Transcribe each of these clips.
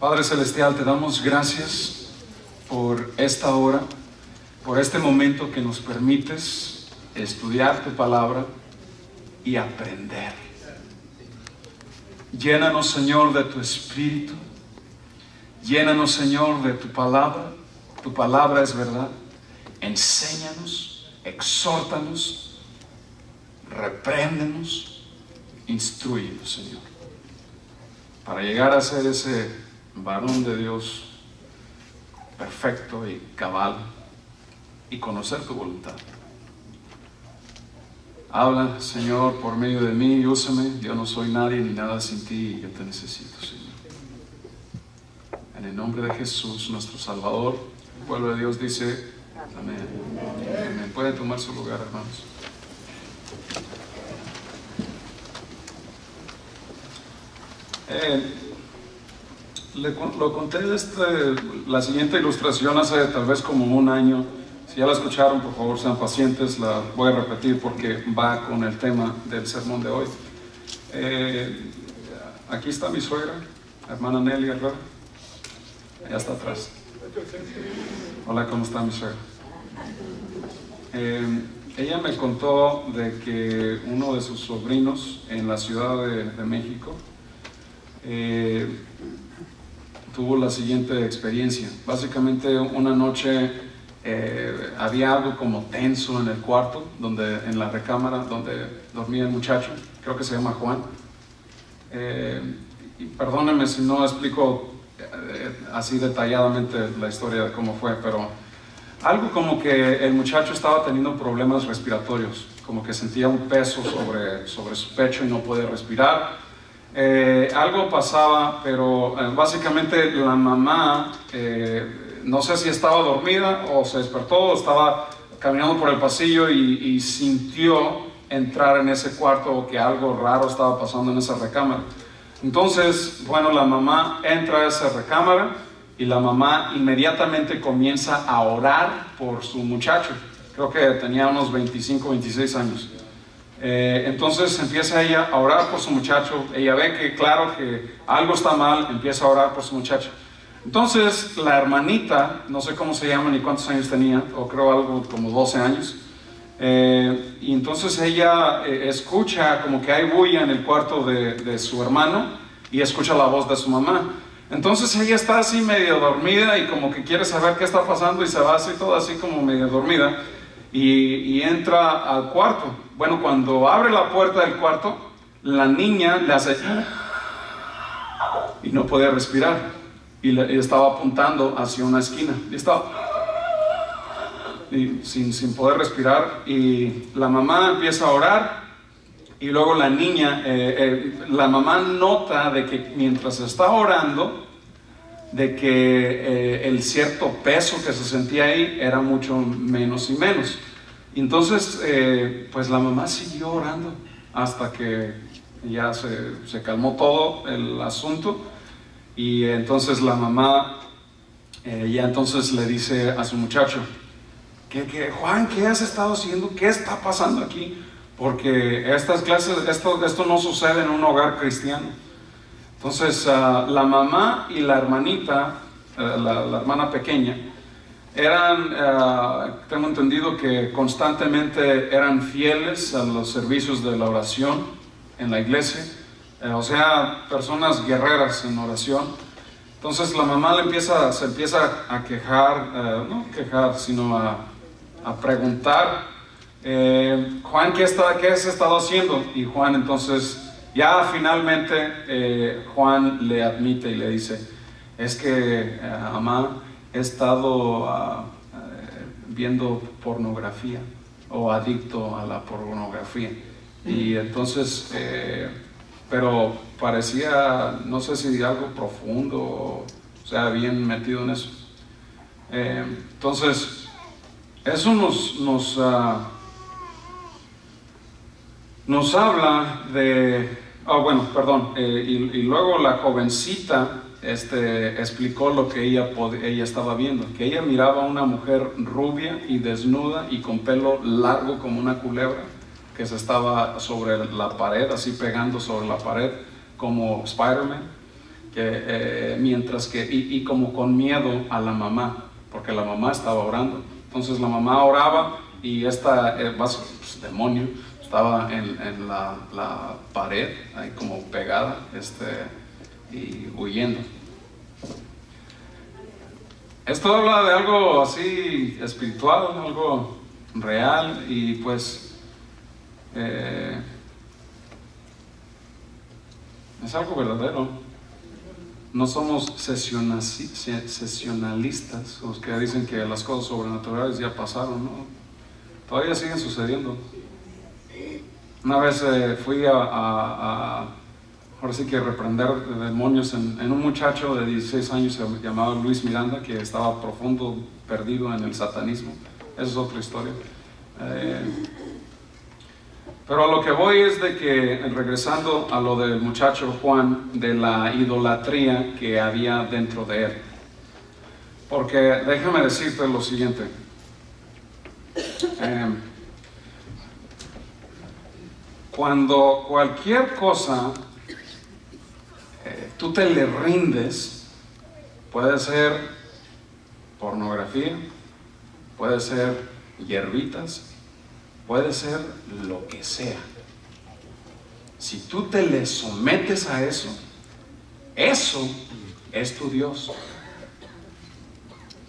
Padre Celestial, te damos gracias por esta hora, por este momento que nos permites estudiar tu palabra y aprender. Llénanos, Señor, de tu Espíritu. Llénanos, Señor, de tu palabra. Tu palabra es verdad. Enséñanos, exhórtanos, repréndenos, instrúyenos, Señor, para llegar a ser ese varón de Dios perfecto y cabal y conocer tu voluntad. Habla, Señor, por medio de mí, úsame. Yo no soy nadie ni nada sin ti, y yo te necesito, Señor. En el nombre de Jesús, nuestro Salvador, el pueblo de Dios dice amén. Amén. Pueden tomar su lugar, hermanos. Lo conté la siguiente ilustración hace tal vez como un año. Si ya la escucharon, por favor sean pacientes, la voy a repetir porque va con el tema del sermón de hoy. Aquí está mi suegra, hermana Nelly Herrera, allá está atrás. Hola, ¿cómo está mi suegra? Ella me contó de que uno de sus sobrinos en la Ciudad de México tuvo la siguiente experiencia. Básicamente una noche había algo como tenso en el cuarto, en la recámara donde dormía el muchacho. Creo que se llama Juan. Y perdónenme si no explico así detalladamente la historia de cómo fue, pero algo como que el muchacho estaba teniendo problemas respiratorios, como que sentía un peso sobre su pecho y no podía respirar. Algo pasaba, pero básicamente la mamá, no sé si estaba dormida o se despertó, o estaba caminando por el pasillo y sintió entrar en ese cuarto, o que algo raro estaba pasando en esa recámara. Entonces, bueno, la mamá entra a esa recámara y la mamá inmediatamente comienza a orar por su muchacho. Creo que tenía unos 25, 26 años. Entonces empieza ella a orar por su muchacho. Ella ve que claro que algo está mal, empieza a orar por su muchacho. Entonces la hermanita, no sé cómo se llama ni cuántos años tenía, o creo algo como 12 años, y entonces ella escucha como que hay bulla en el cuarto de su hermano y escucha la voz de su mamá. Entonces ella está así medio dormida y como que quiere saber qué está pasando y se va así toda así como medio dormida y entra al cuarto. Bueno, cuando abre la puerta del cuarto, la niña le hace y no podía respirar y estaba apuntando hacia una esquina y estaba sin poder respirar, y la mamá empieza a orar y luego la niña, la mamá nota de que mientras está orando, de que el cierto peso que se sentía ahí era mucho menos y menos. Y entonces pues la mamá siguió orando hasta que ya se calmó todo el asunto, y entonces la mamá ya entonces le dice a su muchacho Juan, ¿qué has estado haciendo? ¿Qué está pasando aquí? Porque estas clases, esto no sucede en un hogar cristiano. Entonces la mamá y la hermanita, la hermana pequeña, eran, tengo entendido que constantemente eran fieles a los servicios de la oración en la iglesia, o sea, personas guerreras en oración. Entonces la mamá se empieza a quejar, no quejar, sino a preguntar, Juan, ¿qué has estado haciendo? Y Juan entonces, ya finalmente, Juan le admite y le dice, es que, mamá, he estado viendo pornografía, o adicto a la pornografía. Y entonces, pero parecía, no sé si algo profundo, o sea, bien metido en eso. Entonces, eso nos habla de, y luego la jovencita explicó lo que ella estaba viendo, que ella miraba a una mujer rubia y desnuda y con pelo largo como una culebra, que se estaba sobre la pared, así pegando sobre la pared como Spider-Man. mientras que, y como con miedo a la mamá, porque la mamá estaba orando. Entonces la mamá oraba y demonio estaba en la pared, ahí como pegada, y huyendo. Esto habla de algo así espiritual, algo real, y pues es algo verdadero. No somos sesionalistas, los que dicen que las cosas sobrenaturales ya pasaron, ¿no? Todavía siguen sucediendo. Una vez fui ahora sí que reprender demonios en un muchacho de 16 años llamado Luis Miranda, que estaba profundo perdido en el satanismo. Esa es otra historia. Pero a lo que voy es de que, regresando a lo del muchacho Juan, de la idolatría que había dentro de él. Porque déjame decirte lo siguiente. Cuando cualquier cosa tú te le rindes, puede ser pornografía, puede ser hierbitas, puede ser lo que sea. Si tú te le sometes a eso, eso es tu Dios.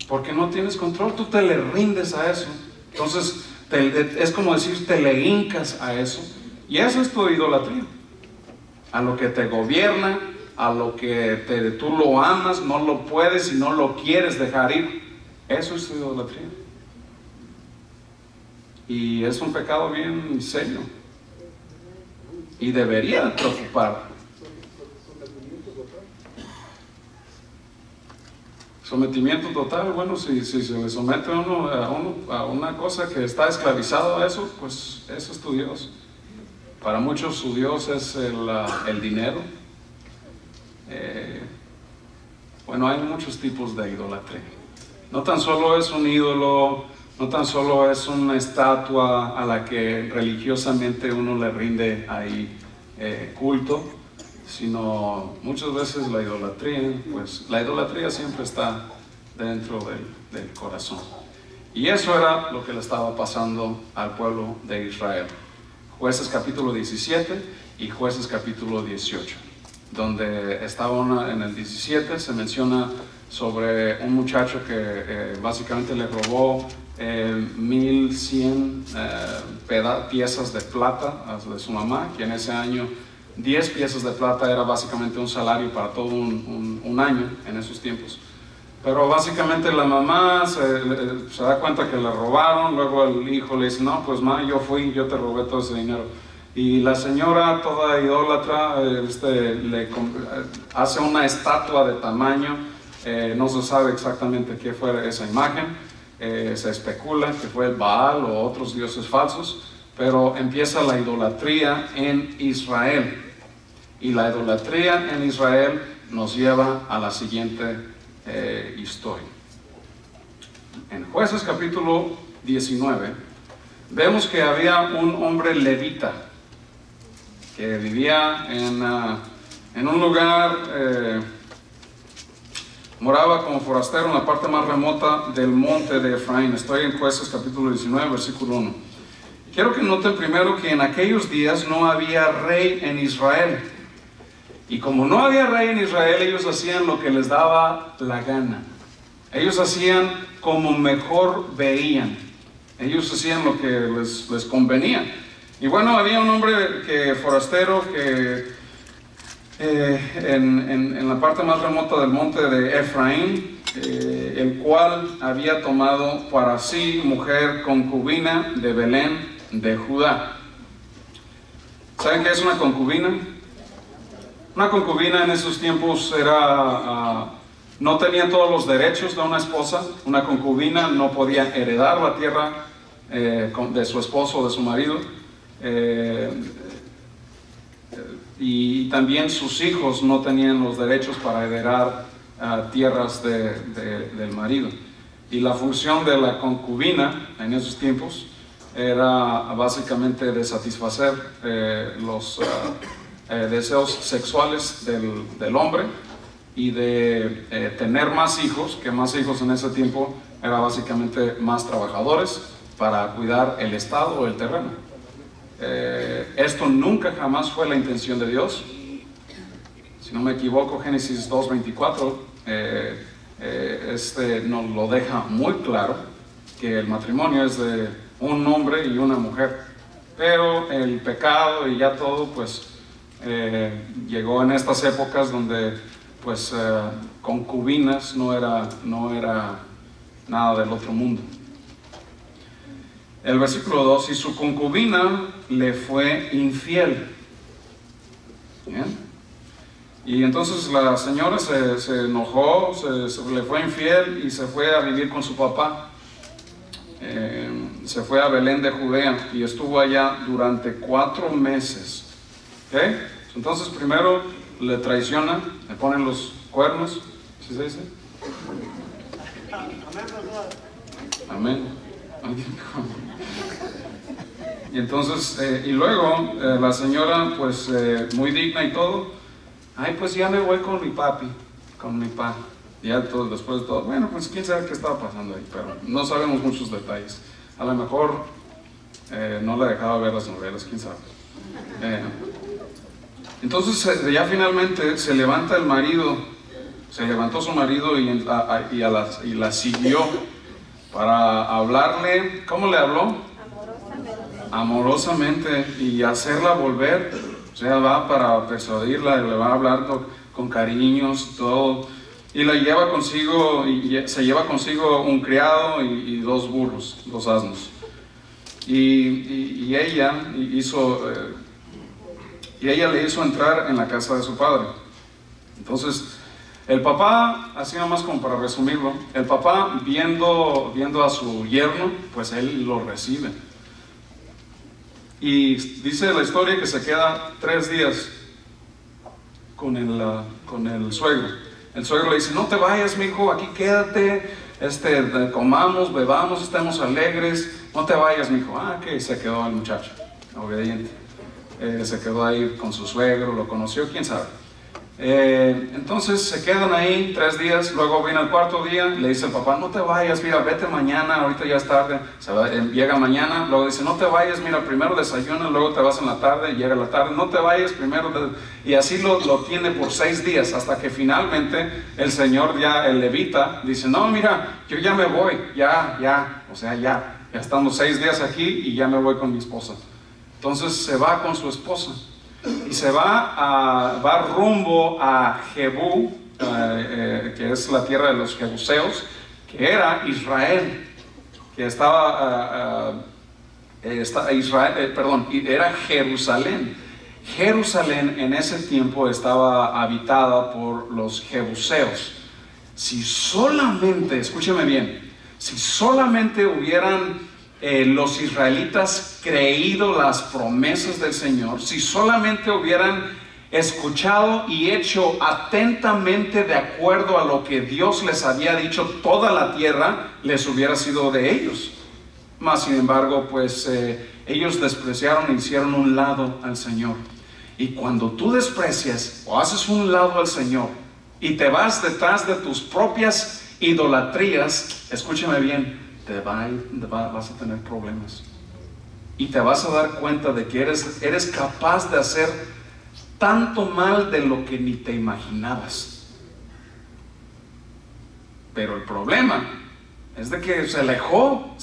Porque no tienes control, tú te le rindes a eso. Entonces, es como decir, te le hincas a eso. Y eso es tu idolatría. A lo que te gobierna, a lo que tú lo amas, no lo puedes y no lo quieres dejar ir. Eso es tu idolatría. Y es un pecado bien serio. Y debería preocupar. Sometimiento total, bueno, si se le somete a una cosa que está esclavizado a eso, pues eso es tu Dios. Para muchos su Dios es el dinero. Bueno, hay muchos tipos de idolatría. No tan solo es un ídolo, no tan solo es una estatua a la que religiosamente uno le rinde ahí culto, sino muchas veces la idolatría, pues la idolatría siempre está dentro del corazón. Y eso era lo que le estaba pasando al pueblo de Israel. Jueces capítulo 17 y Jueces capítulo 18, donde estaba en el 17 se menciona sobre un muchacho que básicamente le robó 1100 piezas de plata de su mamá, que en ese año 10 piezas de plata era básicamente un salario para todo un año en esos tiempos. Pero básicamente la mamá se da cuenta que le robaron, luego el hijo le dice, no, pues ma, yo te robé todo ese dinero. Y la señora, toda idólatra, le hace una estatua de tamaño, no se sabe exactamente qué fue esa imagen, se especula que fue el Baal o otros dioses falsos, pero empieza la idolatría en Israel. Y la idolatría en Israel nos lleva a la siguiente historia. En Jueces capítulo 19 vemos que había un hombre levita que vivía en un lugar, moraba como forastero en la parte más remota del monte de Efraín. Estoy en Jueces capítulo 19 versículo 1. Quiero que noten primero que en aquellos días no había rey en Israel. Y como no había rey en Israel, ellos hacían lo que les daba la gana. Ellos hacían como mejor veían. Ellos hacían lo que les convenía. Y bueno, había un hombre forastero que en la parte más remota del monte de Efraín, el cual había tomado para sí mujer concubina de Belén de Judá. ¿Saben qué es una concubina? Una concubina en esos tiempos no tenía todos los derechos de una esposa. Una concubina no podía heredar la tierra de su esposo o de su marido. Y también sus hijos no tenían los derechos para heredar tierras del marido. Y la función de la concubina en esos tiempos era básicamente de satisfacer los deseos sexuales del hombre, y de tener más hijos, que más hijos en ese tiempo era básicamente más trabajadores para cuidar el estado o el terreno. Esto nunca jamás fue la intención de Dios. Si no me equivoco, Génesis 2:24 nos lo deja muy claro, que el matrimonio es de un hombre y una mujer, pero el pecado y ya todo pues llegó en estas épocas donde pues concubinas no era nada del otro mundo. El versículo 2, y su concubina le fue infiel. ¿Bien? Y entonces la señora se enojó, le fue infiel y se fue a vivir con su papá. Se fue a Belén de Judea y estuvo allá durante 4 meses. ¿Okay? Entonces primero le traicionan, le ponen los cuernos. ¿Sí se dice? Amén. Y entonces, y luego la señora, pues muy digna y todo, ay, pues ya me voy con mi papi, con mi pa. Ya todo, después de todo, bueno, pues quién sabe qué estaba pasando ahí, pero no sabemos muchos detalles. A lo mejor no la dejaba ver las novelas, quién sabe. Entonces ya finalmente se levanta el marido, se levantó su marido y la siguió para hablarle. ¿Cómo le habló? Amorosamente, y hacerla volver. O sea, va para persuadirla, le va a hablar con cariños, todo, y la lleva consigo, y se lleva consigo un criado y 2 burros, 2 asnos. Y ella le hizo entrar en la casa de su padre. Entonces, el papá, así nomás como para resumirlo, el papá viendo a su yerno, pues él lo recibe. Y dice la historia que se queda 3 días con el suegro. El suegro le dice, no te vayas, mijo, aquí quédate, comamos, bebamos, estemos alegres, no te vayas, mijo. Ah, que se quedó el muchacho, obediente. Se quedó ahí con su suegro, lo conoció, quién sabe. Entonces se quedan ahí 3 días, luego viene el 4.º día, le dice el papá, no te vayas, mira, vete mañana, ahorita ya es tarde. Llega mañana, luego dice, no te vayas, mira, primero desayunas, luego te vas en la tarde, llega la tarde, no te vayas, primero, y así lo tiene por 6 días, hasta que finalmente el señor ya, el levita, dice, no, mira, yo ya me voy, ya estamos 6 días aquí y ya me voy con mi esposa. Entonces se va con su esposa. Y se va rumbo a Jebú, que es la tierra de los jebuseos, que era Israel, que era Jerusalén. Jerusalén en ese tiempo estaba habitada por los jebuseos. Si solamente, escúcheme bien, si solamente hubieran los israelitas creído las promesas del Señor, si solamente hubieran escuchado y hecho atentamente de acuerdo a lo que Dios les había dicho, toda la tierra les hubiera sido de ellos. Mas sin embargo, pues ellos despreciaron e hicieron un lado al Señor. Y cuando tú desprecias o haces un lado al Señor y te vas detrás de tus propias idolatrías, escúchame bien, vas a tener problemas y te vas a dar cuenta de que eres capaz de hacer tanto mal de lo que ni te imaginabas. Pero el problema es de que se alejaron,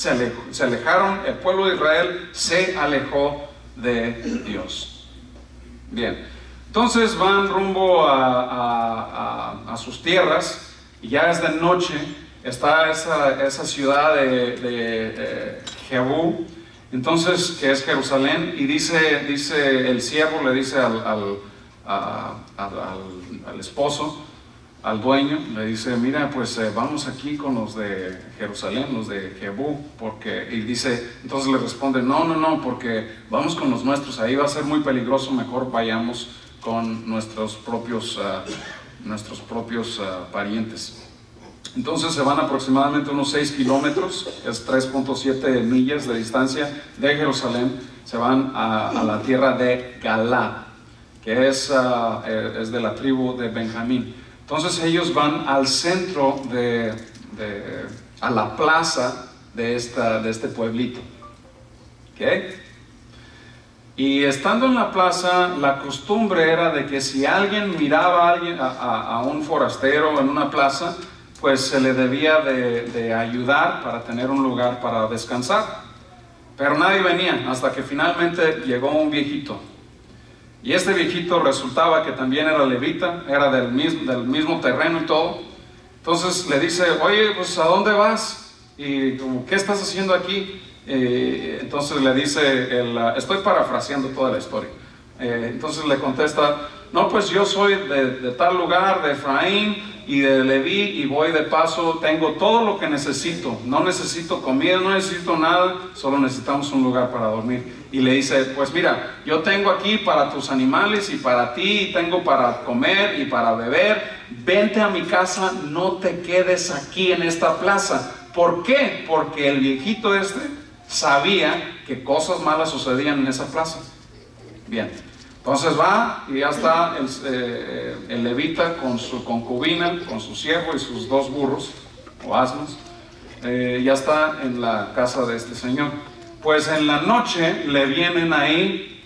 el pueblo de Israel se alejó de Dios. Bien, entonces van rumbo a sus tierras y ya es de noche. Está esa ciudad de Jebú, entonces, que es Jerusalén, y dice el siervo, le dice al esposo, al dueño, le dice, mira, pues vamos aquí con los de Jerusalén, los de Jebú, y dice, entonces le responde, no, porque vamos con los nuestros, ahí va a ser muy peligroso, mejor vayamos con nuestros propios parientes. Entonces se van aproximadamente unos 6 kilómetros, es 3.7 millas de distancia de Jerusalén, se van a la tierra de Galad, que es de la tribu de Benjamín. Entonces ellos van al centro a la plaza de este pueblito. ¿Okay? Y estando en la plaza, la costumbre era de que si alguien miraba a un forastero en una plaza, pues se le debía de ayudar para tener un lugar para descansar. Pero nadie venía, hasta que finalmente llegó un viejito. Y este viejito resultaba que también era levita, era del mismo terreno y todo. Entonces le dice, oye, pues ¿a dónde vas? Y como, ¿qué estás haciendo aquí? Entonces le dice, estoy parafraseando toda la historia. Entonces le contesta, no, pues yo soy de tal lugar, de Efraín y de Leví, y voy de paso, tengo todo lo que necesito, no necesito comida, no necesito nada, solo necesitamos un lugar para dormir. Y le dice, pues mira, yo tengo aquí para tus animales y para ti, y tengo para comer y para beber, vente a mi casa, no te quedes aquí en esta plaza. ¿Por qué? Porque el viejito sabía que cosas malas sucedían en esa plaza. Bien, entonces va y ya está el levita con su concubina, con su siervo y sus 2 burros o asnos, ya está en la casa de este señor. Pues en la noche le vienen ahí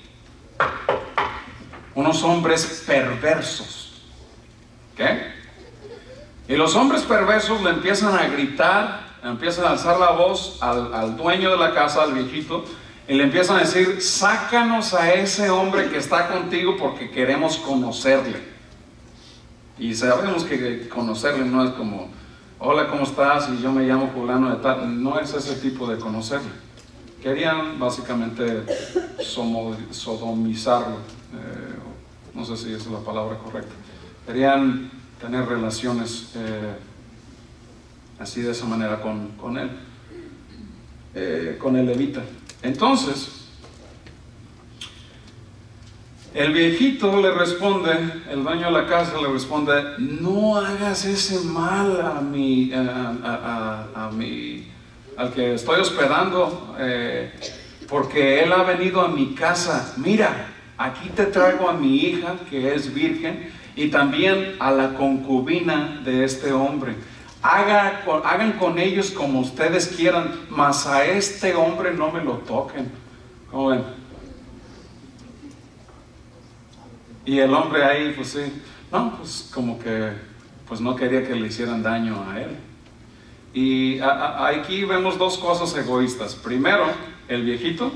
unos hombres perversos. ¿Qué? Y los hombres perversos le empiezan a gritar, empiezan a alzar la voz al dueño de la casa, al viejito, y le empiezan a decir, sácanos a ese hombre que está contigo porque queremos conocerle. Y sabemos que conocerle no es como, hola, ¿cómo estás? Y yo me llamo fulano de tal. No es ese tipo de conocerle. Querían básicamente sodomizarlo, no sé si esa es la palabra correcta. Querían tener relaciones así de esa manera con él, con el levita. Entonces el viejito le responde, el dueño de la casa le responde, no hagas ese mal al que estoy hospedando, porque él ha venido a mi casa. Mira, aquí te traigo a mi hija que es virgen y también a la concubina de este hombre. Hagan con ellos como ustedes quieran, mas a este hombre no me lo toquen. ¿Cómo ven? Y el hombre ahí, pues sí, no, pues como que pues no quería que le hicieran daño a él. Y aquí vemos 2 cosas egoístas. Primero, el viejito,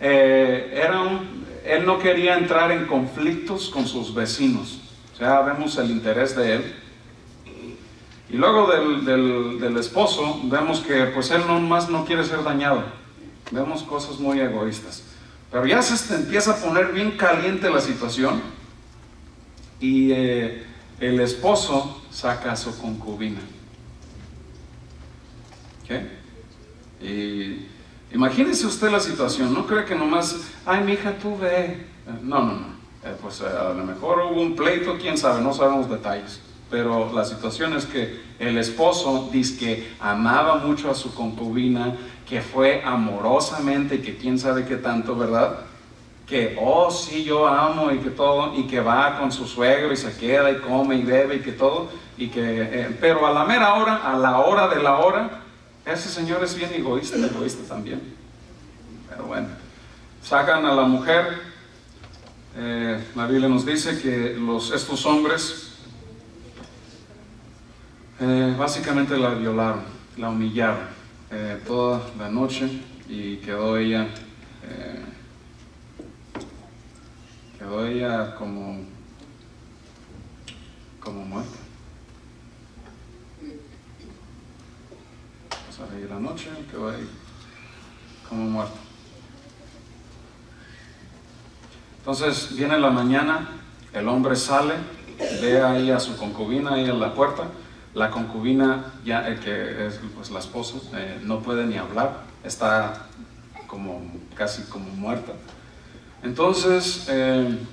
él no quería entrar en conflictos con sus vecinos. O sea, vemos el interés de él. Y luego del esposo, vemos que pues él no quiere ser dañado. Vemos cosas muy egoístas. Pero ya se empieza a poner bien caliente la situación. Y el esposo saca a su concubina. ¿Okay? Y imagínese usted la situación. No cree que nomás, ay, mi hija, tú ve. No. Pues a lo mejor hubo un pleito, quién sabe, no sabemos detalles. Pero la situación es que el esposo dice que amaba mucho a su concubina, que fue amorosamente, que quién sabe qué tanto, ¿verdad? Que, oh sí, yo amo y que todo, y que va con su suegro y se queda y come y bebe y que todo, y que, pero a la mera hora, a la hora de la hora, ese señor es bien egoísta también. Pero bueno, sacan a la mujer. La Biblia nos dice que estos hombres básicamente la violaron, la humillaron toda la noche y quedó ella como muerta. Pasar ahí la noche, quedó ahí como muerta. Entonces viene la mañana, el hombre sale, ve ahí a su concubina ahí en la puerta. La concubina, ya que es pues la esposa, no puede ni hablar, está casi como muerta. Entonces el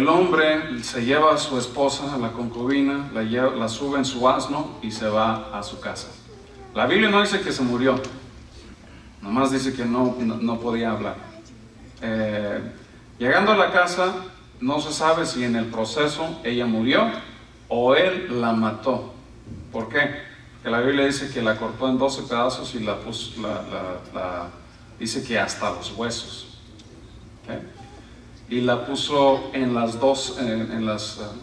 hombre se lleva a su esposa, a la concubina, la sube en su asno y se va a su casa. La Biblia no dice que se murió, nomás dice que no podía hablar. Llegando a la casa, no se sabe si en el proceso ella murió o él la mató. ¿Por qué? Porque la Biblia dice que la cortó en 12 pedazos y la puso, dice que hasta los huesos. ¿Okay? Y la puso en las dos,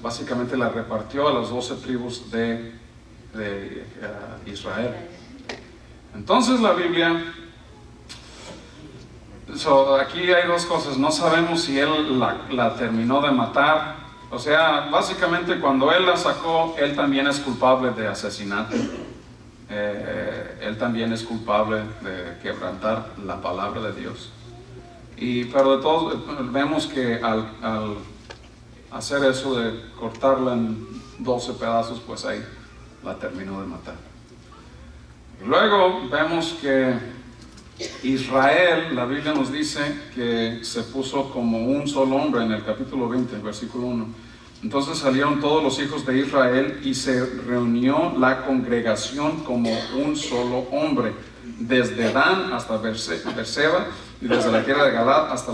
básicamente la repartió a las 12 tribus de Israel. Entonces la Biblia, aquí hay dos cosas, no sabemos si él la terminó de matar, o sea, básicamente cuando él la sacó, él también es culpable de asesinato, él también es culpable de quebrantar la palabra de Dios. Pero de todos vemos que al hacer eso de cortarla en 12 pedazos, pues ahí la terminó de matar. Luego vemos que Israel, la Biblia nos dice que se puso como un solo hombre en el capítulo 20, versículo 1. Entonces salieron todos los hijos de Israel y se reunió la congregación como un solo hombre, desde Dan hasta Berseba y desde la tierra de Galad hasta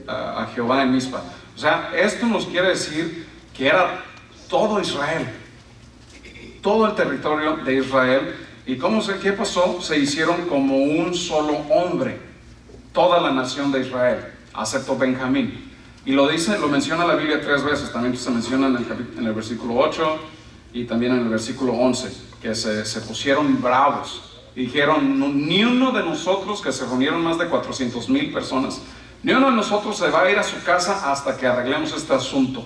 a Jehová en Mizpa. O sea, esto nos quiere decir que era todo Israel, todo el territorio de Israel. ¿Y qué pasó? Se hicieron como un solo hombre, toda la nación de Israel, excepto Benjamín. Y lo menciona la Biblia 3 veces, también se menciona en el versículo 8 y también en el versículo 11, que se pusieron bravos. Y dijeron, ni uno de nosotros, que se reunieron más de 400,000 personas, ni uno de nosotros se va a ir a su casa hasta que arreglemos este asunto.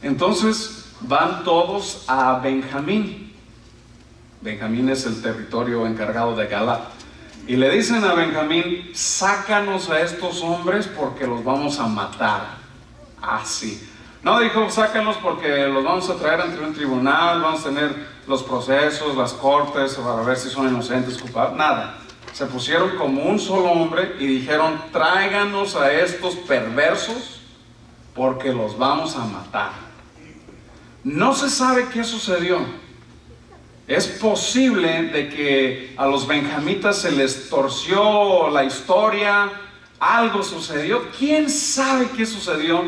Entonces van todos a Benjamín. Benjamín es el territorio encargado de Galad. Y le dicen a Benjamín, sácanos a estos hombres porque los vamos a matar. Así. No dijo, sácanos porque los vamos a traer ante un tribunal, vamos a tener los procesos, las cortes, para ver si son inocentes, culpables. Nada. Se pusieron como un solo hombre y dijeron, tráiganos a estos perversos porque los vamos a matar. No se sabe qué sucedió. Es posible de que a los benjamitas se les torció la historia, algo sucedió, quién sabe qué sucedió.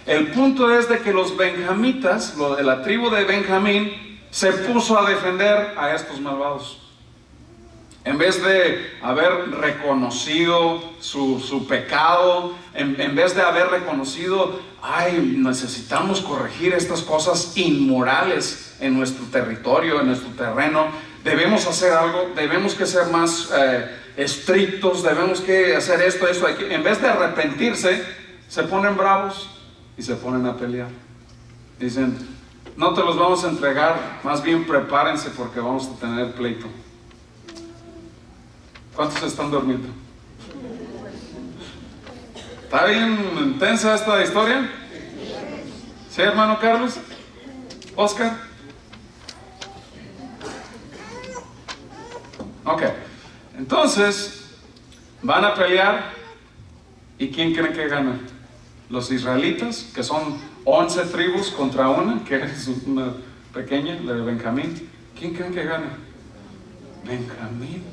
El punto es de que los benjamitas, de la tribu de Benjamín, se puso a defender a estos malvados. En vez de haber reconocido su pecado, en vez de haber reconocido, necesitamos corregir estas cosas inmorales en nuestro territorio, en nuestro terreno, debemos hacer algo, debemos que ser más estrictos, debemos que hacer esto, en vez de arrepentirse, se ponen bravos y se ponen a pelear. Dicen, no te los vamos a entregar, más bien prepárense porque vamos a tener pleito. ¿Cuántos están durmiendo? ¿Está bien intensa esta historia? ¿Sí, hermano Carlos? ¿Oscar? Ok, entonces van a pelear. ¿Y quién creen que gana? Los israelitas, que son 11 tribus contra una, que es una pequeña, la de Benjamín. ¿Quién creen que gana? Benjamín.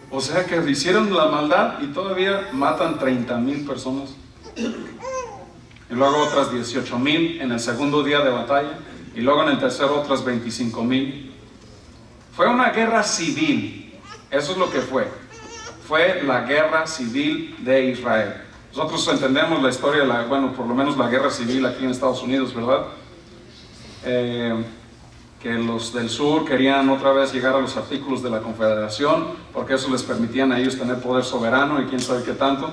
O sea que hicieron la maldad y todavía matan 30,000 personas. Y luego otras 18,000 en el segundo día de batalla. Y luego en el tercero otras 25,000. Fue una guerra civil. Eso es lo que fue. Fue la guerra civil de Israel. Nosotros entendemos la historia, bueno, por lo menos la guerra civil aquí en Estados Unidos, ¿verdad? Que los del sur querían otra vez llegar a los artículos de la Confederación, porque eso les permitían a ellos tener poder soberano y quién sabe qué tanto.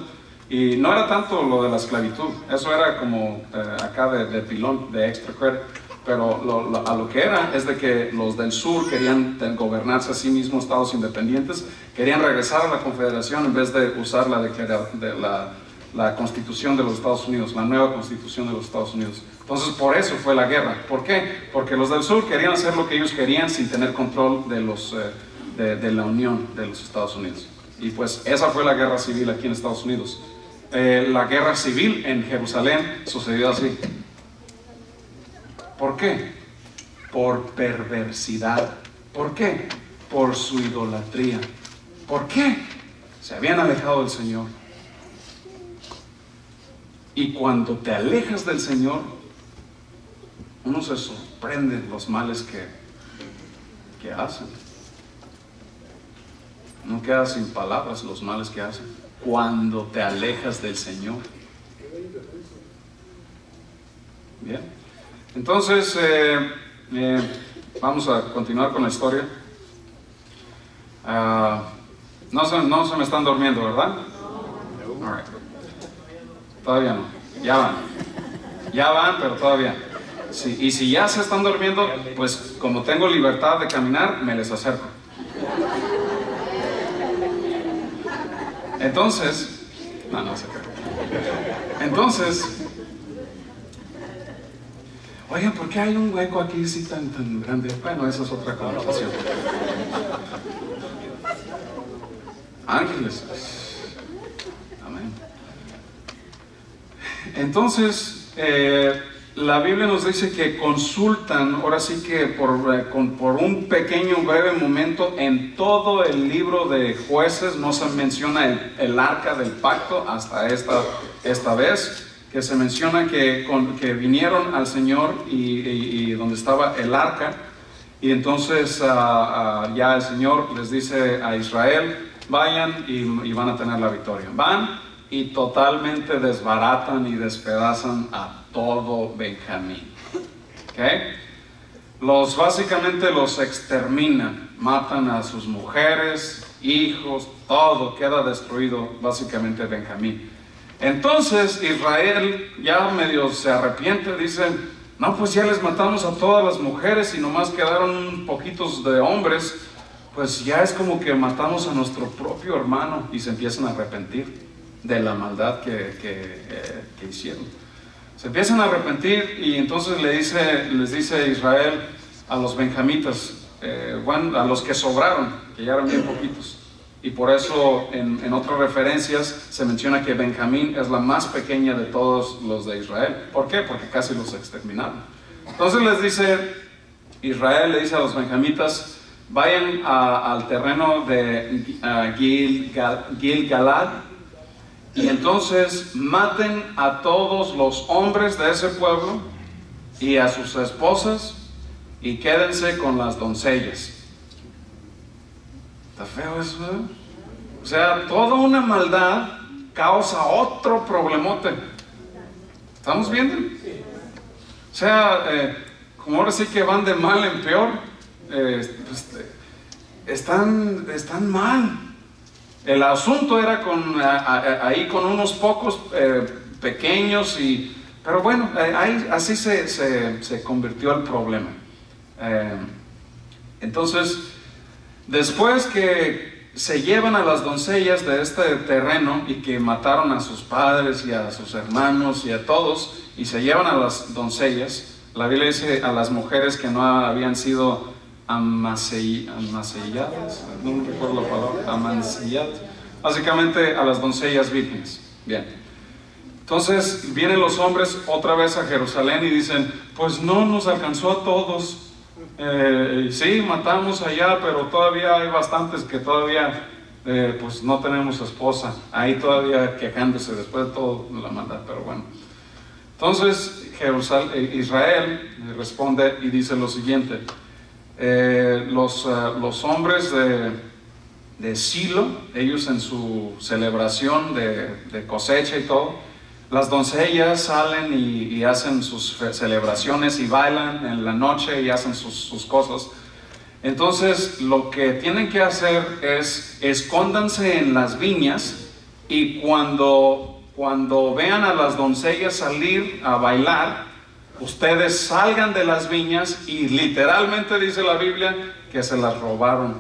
Y no era tanto lo de la esclavitud, eso era como acá de pilón, de extra credit. Pero a lo que era es de que los del sur querían gobernarse a sí mismos, estados independientes, querían regresar a la Confederación en vez de usar la Constitución de los Estados Unidos, la nueva Constitución de los Estados Unidos. Entonces por eso fue la guerra. ¿Por qué? Porque los del sur querían hacer lo que ellos querían sin tener control de la Unión de los Estados Unidos. Y pues esa fue la guerra civil aquí en Estados Unidos. La guerra civil en Jerusalén sucedió así. ¿Por qué? Por perversidad. ¿Por qué? Por su idolatría. ¿Por qué? Se habían alejado del Señor. Y cuando te alejas del Señor, uno se sorprende de los males que hacen. No queda sin palabras los males que hacen cuando te alejas del Señor. Bien, entonces vamos a continuar con la historia. No se me están durmiendo, ¿verdad? All right. Todavía no, ya van, pero todavía. Sí, y si ya se están durmiendo, pues como tengo libertad de caminar, me les acerco. Entonces, no sé qué. Entonces, oigan, ¿por qué hay un hueco aquí así tan grande? Bueno, esa es otra conversación. Ángeles. Amén. Entonces, la Biblia nos dice que consultan, ahora sí que por un pequeño, breve momento, en todo el libro de Jueces no se menciona el arca del pacto hasta esta vez, que se menciona que vinieron al Señor y donde estaba el arca, y entonces ya el Señor les dice a Israel, vayan y van a tener la victoria. Van y totalmente desbaratan y despedazan a todo Benjamín. ¿Okay? Básicamente los exterminan, matan a sus mujeres, hijos, todo queda destruido, básicamente Benjamín. Entonces Israel ya medio se arrepiente, dicen, no, pues ya les matamos a todas las mujeres y nomás quedaron poquitos de hombres, pues ya es como que matamos a nuestro propio hermano, y se empiezan a arrepentir de la maldad que hicieron. Se empiezan a arrepentir, y entonces les dice Israel a los benjamitas, a los que sobraron, que ya eran bien poquitos, y por eso en otras referencias se menciona que Benjamín es la más pequeña de todos los de Israel. ¿Por qué? Porque casi los exterminaron. Entonces Israel le dice a los benjamitas, vayan al terreno de Gilgalad, y entonces maten a todos los hombres de ese pueblo y a sus esposas, y quédense con las doncellas. ¿Está feo eso? O sea, toda una maldad causa otro problemote. ¿Estamos viendo? O sea, como ahora sí que van de mal en peor, pues, están mal. El asunto era ahí con unos pocos pequeños, pero bueno, así se convirtió el problema. Entonces, después que se llevan a las doncellas de este terreno y que mataron a sus padres y a sus hermanos y a todos, y se llevan a las doncellas, la Biblia dice a las mujeres que no habían sido amancilladas, no recuerdo la palabra, amancilladas, básicamente a las doncellas vírgenes. Bien, entonces vienen los hombres otra vez a Jerusalén y dicen, pues no nos alcanzó a todos, sí, matamos allá, pero todavía hay bastantes que todavía pues no tenemos esposa, ahí todavía quejándose después de toda la maldad, pero bueno. Entonces Israel responde y dice lo siguiente, los hombres de Silo, ellos en su celebración de cosecha y todo, las doncellas salen y hacen sus celebraciones y bailan en la noche y hacen sus cosas. Entonces lo que tienen que hacer es escóndanse en las viñas, y cuando vean a las doncellas salir a bailar, ustedes salgan de las viñas, y literalmente dice la Biblia que se las robaron.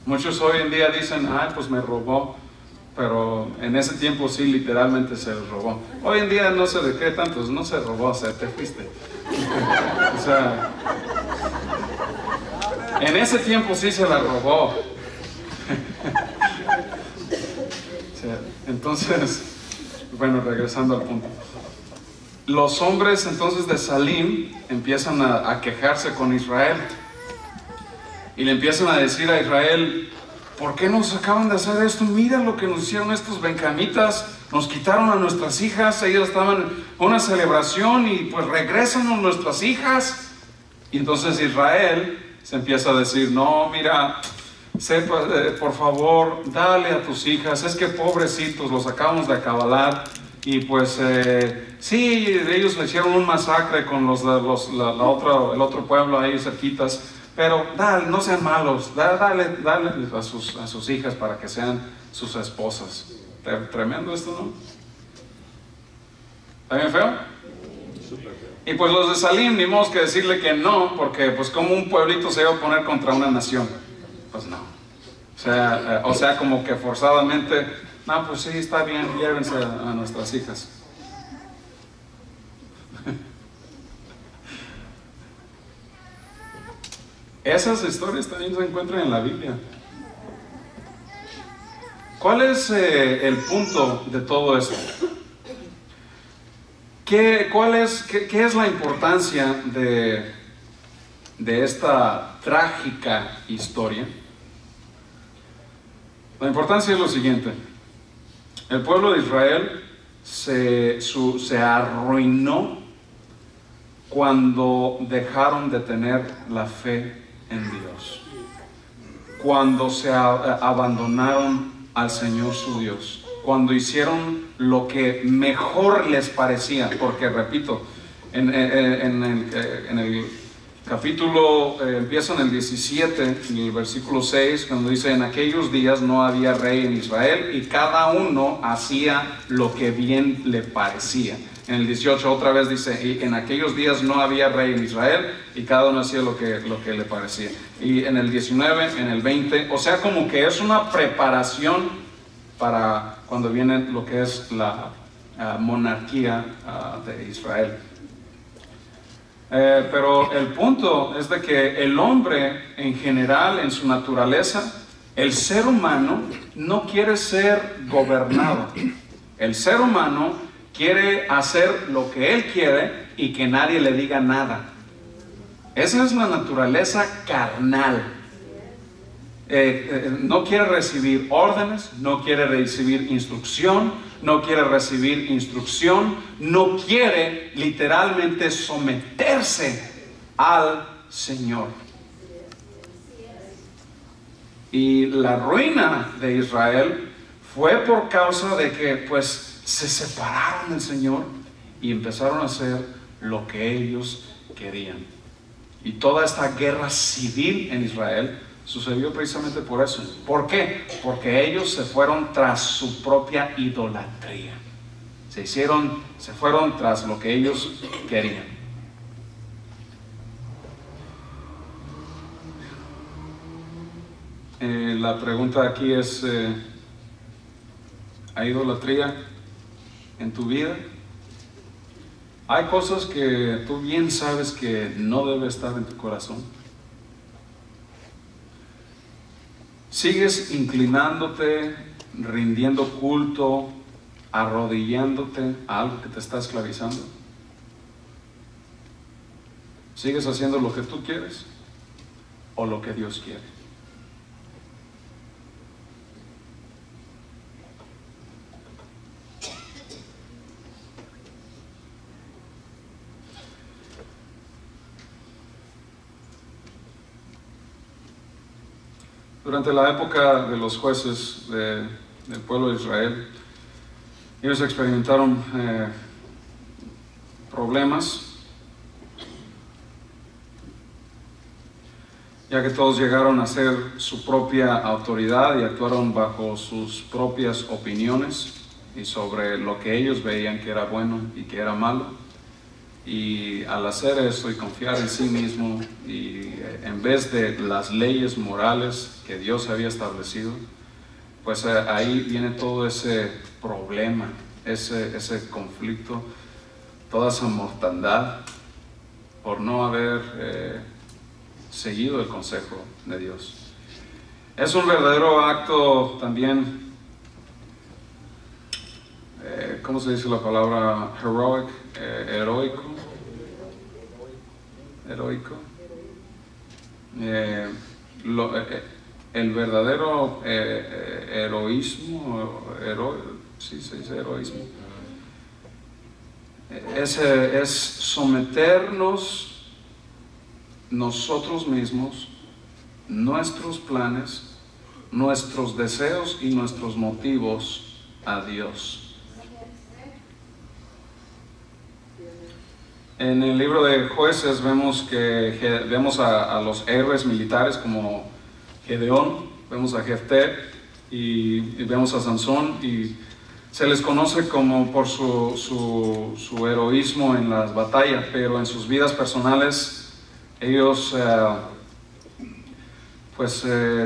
Muchos hoy en día dicen, pues me robó, pero en ese tiempo sí, literalmente se les robó. Hoy en día no sé de qué tanto, no se robó, o sea, te fuiste. O sea, en ese tiempo sí se la robó. O sea, entonces, bueno, regresando al punto. Los hombres entonces de Salim empiezan a quejarse con Israel, y le empiezan a decir a Israel, ¿por qué nos acaban de hacer esto? Mira lo que nos hicieron estos benjamitas, nos quitaron a nuestras hijas, ellas estaban en una celebración y pues regrésanos nuestras hijas. Y entonces Israel se empieza a decir, no, mira, sepa, por favor, dale a tus hijas, es que pobrecitos, los acabamos de acabalar. Y pues sí, ellos le hicieron un masacre con el otro pueblo ahí cerquitas, pero dale, no sean malos, dale a sus hijas para que sean sus esposas. Tremendo esto, ¿no? ¿Está bien feo? Y pues los de Salim, ni modo que decirle que no, porque pues como un pueblito se iba a poner contra una nación. Pues no. O sea, como que forzadamente, no, pues sí, está bien, llévense a nuestras hijas. Esas historias también se encuentran en la Biblia. ¿Cuál es el punto de todo esto? ¿Qué es la importancia de esta trágica historia? La importancia es lo siguiente. El pueblo de Israel se arruinó cuando dejaron de tener la fe en Dios. Cuando se abandonaron al Señor su Dios. Cuando hicieron lo que mejor les parecía. Porque, repito, en el capítulo, empieza en el 17, en el versículo 6, cuando dice, en aquellos días no había rey en Israel y cada uno hacía lo que bien le parecía. En el 18 otra vez dice, y en aquellos días no había rey en Israel y cada uno hacía lo que le parecía. Y en el 19, en el 20, o sea, como que es una preparación para cuando viene lo que es la monarquía de Israel. Pero el punto es de que el hombre en general, en su naturaleza, el ser humano no quiere ser gobernado. El ser humano quiere hacer lo que él quiere y que nadie le diga nada. Esa es la naturaleza carnal. No quiere recibir órdenes, no quiere recibir instrucción, no quiere recibir instrucción, no quiere literalmente someterse al Señor. Y la ruina de Israel fue por causa de que pues se separaron del Señor y empezaron a hacer lo que ellos querían. Y toda esta guerra civil en Israel sucedió precisamente por eso. ¿Por qué? Porque ellos se fueron tras su propia idolatría. Se fueron tras lo que ellos querían. La pregunta aquí es, ¿hay idolatría en tu vida? Hay cosas que tú bien sabes que no debe estar en tu corazón. ¿Sigues inclinándote, rindiendo culto, arrodillándote a algo que te está esclavizando? ¿Sigues haciendo lo que tú quieres o lo que Dios quiere? Durante la época de los jueces del pueblo de Israel, ellos experimentaron problemas, ya que todos llegaron a ser su propia autoridad y actuaron bajo sus propias opiniones y sobre lo que ellos veían que era bueno y que era malo. Y al hacer eso y confiar en sí mismo y en vez de las leyes morales que Dios había establecido, pues ahí viene todo ese problema, ese conflicto, toda esa mortandad por no haber seguido el consejo de Dios. Es un verdadero acto también, ¿cómo se dice la palabra? Heroico. el verdadero heroísmo, sí se dice heroísmo, es someternos nosotros mismos, nuestros planes, nuestros deseos y nuestros motivos a Dios. En el libro de Jueces vemos a los héroes militares como Gedeón, vemos a Jefté y vemos a Sansón, y se les conoce como por su heroísmo en las batallas, pero en sus vidas personales ellos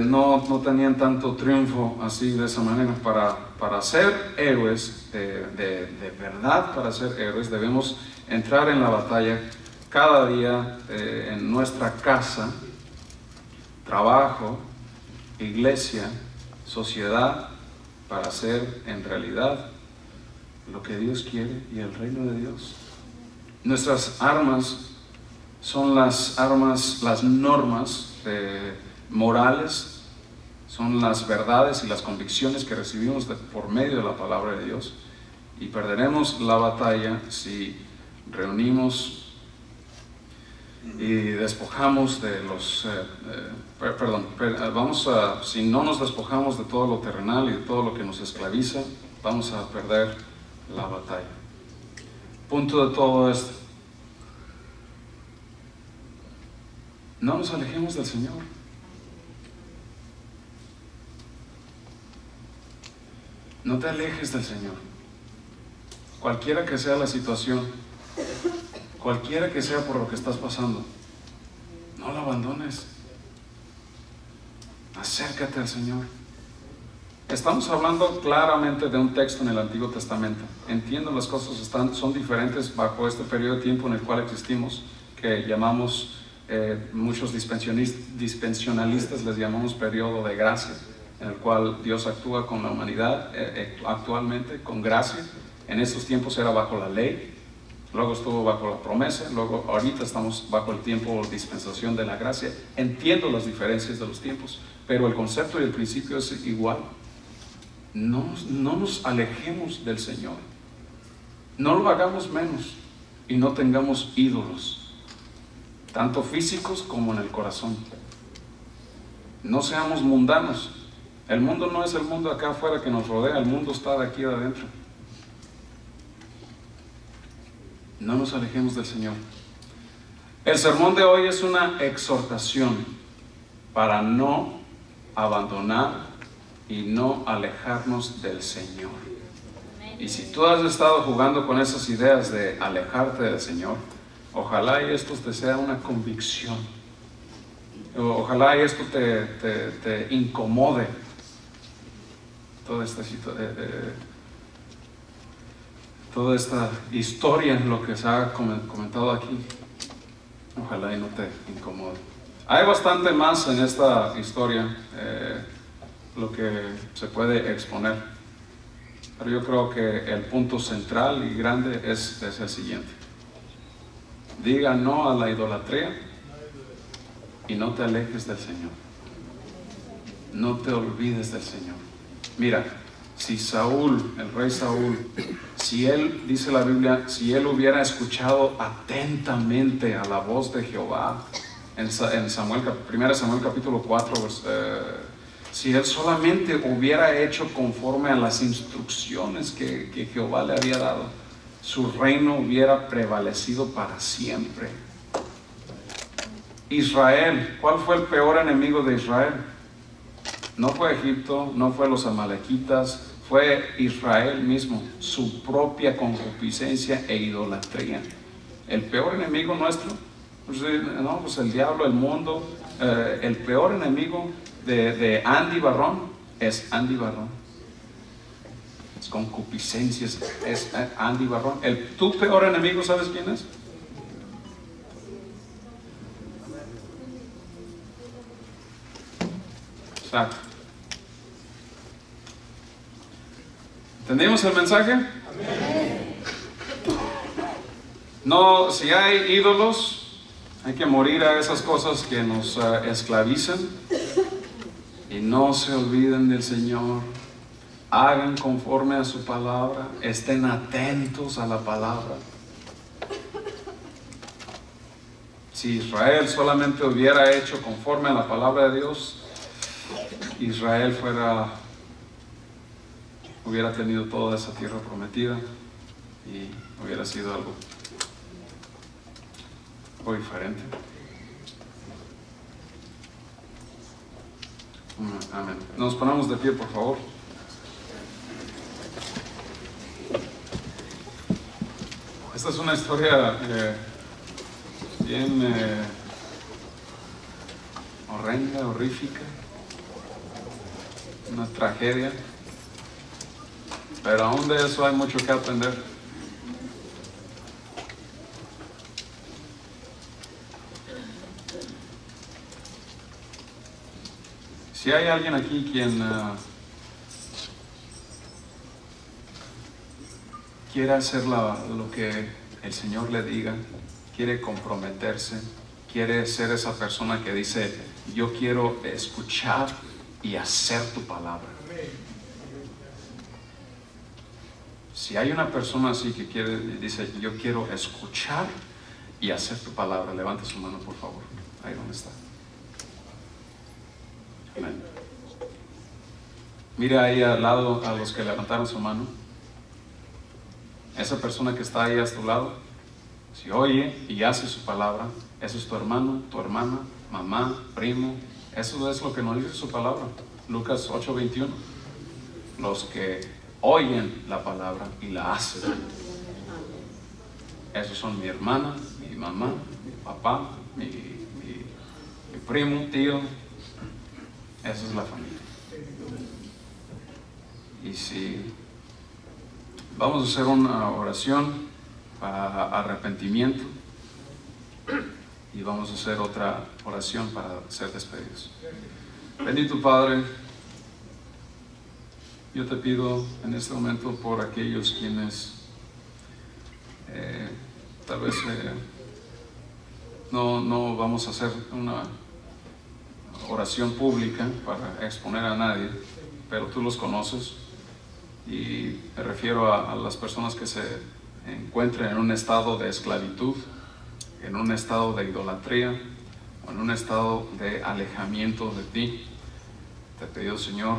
no tenían tanto triunfo así de esa manera. Para ser héroes de verdad, para ser héroes debemos entrar en la batalla cada día, en nuestra casa, trabajo, iglesia, sociedad, para hacer en realidad lo que Dios quiere y el reino de Dios. Nuestras armas son las normas morales, son las verdades y las convicciones que recibimos por medio de la palabra de Dios, y perderemos la batalla si reunimos y despojamos de los si no nos despojamos de todo lo terrenal y de todo lo que nos esclaviza, vamos a perder la batalla. Punto de todo esto: no nos alejemos del Señor. No te alejes del Señor, cualquiera que sea la situación, cualquiera que sea por lo que estás pasando. No lo abandones. Acércate al Señor. Estamos hablando claramente de un texto en el Antiguo Testamento. Entiendo, las cosas son diferentes bajo este periodo de tiempo en el cual existimos, que llamamos, muchos dispensionalistas les llamamos periodo de gracia, en el cual Dios actúa con la humanidad actualmente con gracia. En estos tiempos era bajo la ley, luego estuvo bajo la promesa, luego ahorita estamos bajo el tiempo o dispensación de la gracia. Entiendo las diferencias de los tiempos, pero el concepto y el principio es igual. No nos alejemos del Señor, no lo hagamos menos y no tengamos ídolos, tanto físicos como en el corazón. No seamos mundanos. El mundo no es el mundo acá afuera que nos rodea, el mundo está de aquí adentro. No nos alejemos del Señor. El sermón de hoy es una exhortación para no abandonar y no alejarnos del Señor. Y si tú has estado jugando con esas ideas de alejarte del Señor, ojalá y esto te sea una convicción. Ojalá y esto te incomode. Toda esta historia, lo que se ha comentado aquí, ojalá y no te incomode. Hay bastante más en esta historia, lo que se puede exponer, pero yo creo que el punto central y grande es el siguiente: diga no a la idolatría y no te alejes del Señor. No te olvides del Señor. Mira, si Saúl, el rey Saúl, si él, dice la Biblia, si él hubiera escuchado atentamente a la voz de Jehová, en 1 Samuel capítulo 4, si él solamente hubiera hecho conforme a las instrucciones que Jehová le había dado, su reino hubiera prevalecido para siempre. Israel, ¿cuál fue el peor enemigo de Israel? No fue Egipto, no fue los amalequitas, fue Israel mismo, su propia concupiscencia e idolatría. El peor enemigo nuestro, pues el diablo, el mundo. El peor enemigo de Andy Barrón es Andy Barrón. Es concupiscencias, es Andy Barrón. Tu peor enemigo, ¿sabes quién es? Exacto. ¿Entendimos el mensaje? Amén. No, si hay ídolos, hay que morir a esas cosas que nos esclavizan, y y no se olviden del Señor. Hagan conforme a su palabra, estén atentos a la palabra. Si Israel solamente hubiera hecho conforme a la palabra de Dios, Israel hubiera tenido toda esa tierra prometida y hubiera sido algo diferente. Amén. Nos ponemos de pie, por favor. Esta es una historia bien horrenda, horrífica, una tragedia, pero aún de eso hay mucho que aprender. Si hay alguien aquí quien quiere hacer lo que el Señor le diga, quiere comprometerse, quiere ser esa persona que dice, yo quiero escuchar y hacer tu palabra. Si hay una persona así que dice, yo quiero escuchar y hacer tu palabra, levante su mano, por favor. Ahí donde está. Amén. Mira ahí al lado a los que levantaron su mano. Esa persona que está ahí a tu lado, si oye y hace su palabra, eso es tu hermano, tu hermana, mamá, primo. Eso es lo que nos dice su palabra. Lucas 8:21. Los que oyen la palabra y la hacen. Esos son mi hermana, mi mamá, mi papá, mi primo, tío. Esa es la familia. Y si vamos a hacer una oración para arrepentimiento y vamos a hacer otra oración para ser despedidos. Bendito Padre, yo te pido en este momento por aquellos quienes tal vez no vamos a hacer una oración pública para exponer a nadie, pero tú los conoces, y me refiero a las personas que se encuentren en un estado de esclavitud, en un estado de idolatría o en un estado de alejamiento de ti. Te pido, Señor,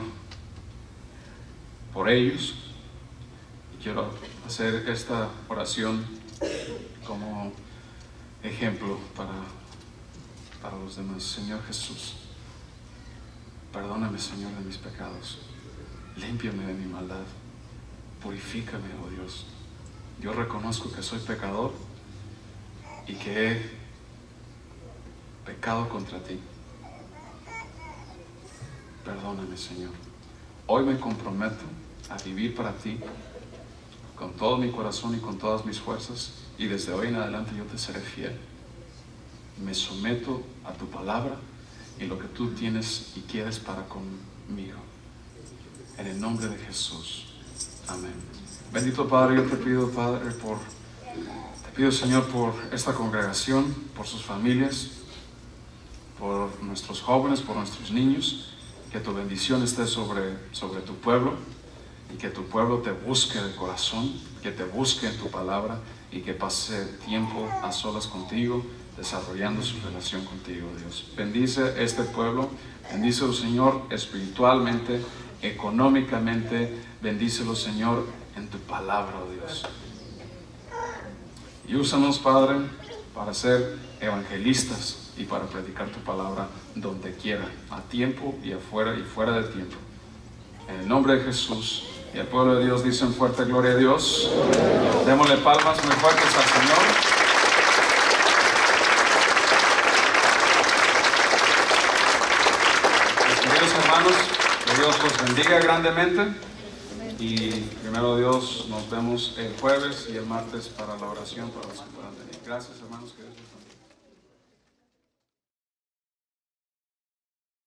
por ellos, y quiero hacer esta oración como ejemplo para los demás. Señor Jesús, perdóname, Señor, de mis pecados, límpiame de mi maldad, purifícame, oh Dios. Yo reconozco que soy pecador y que he pecado contra ti. Perdóname, Señor. Hoy me comprometo a vivir para ti con todo mi corazón y con todas mis fuerzas, y desde hoy en adelante yo te seré fiel. Me someto a tu palabra y lo que tú tienes y quieres para conmigo. En el nombre de Jesús. Amén. Bendito Padre, yo te pido, Padre, te pido, Señor, por esta congregación, por sus familias, por nuestros jóvenes, por nuestros niños, que tu bendición esté sobre tu pueblo, y que tu pueblo te busque de corazón, que te busque en tu palabra, y que pase tiempo a solas contigo, desarrollando su relación contigo, Dios. Bendice este pueblo, bendícelo, Señor, espiritualmente, económicamente, bendícelo, Señor, en tu palabra, oh Dios. Y úsanos, Padre, para ser evangelistas y para predicar tu palabra donde quiera, a tiempo y afuera y fuera de tiempo. En el nombre de Jesús. Y el pueblo de Dios dice en fuerte gloria a Dios. Démosle palmas muy fuertes al Señor. Mis queridos hermanos, que Dios los bendiga grandemente. Y primero Dios, nos vemos el jueves y el martes para la oración para los que puedan venir. Gracias, hermanos. Que Dios los bendiga.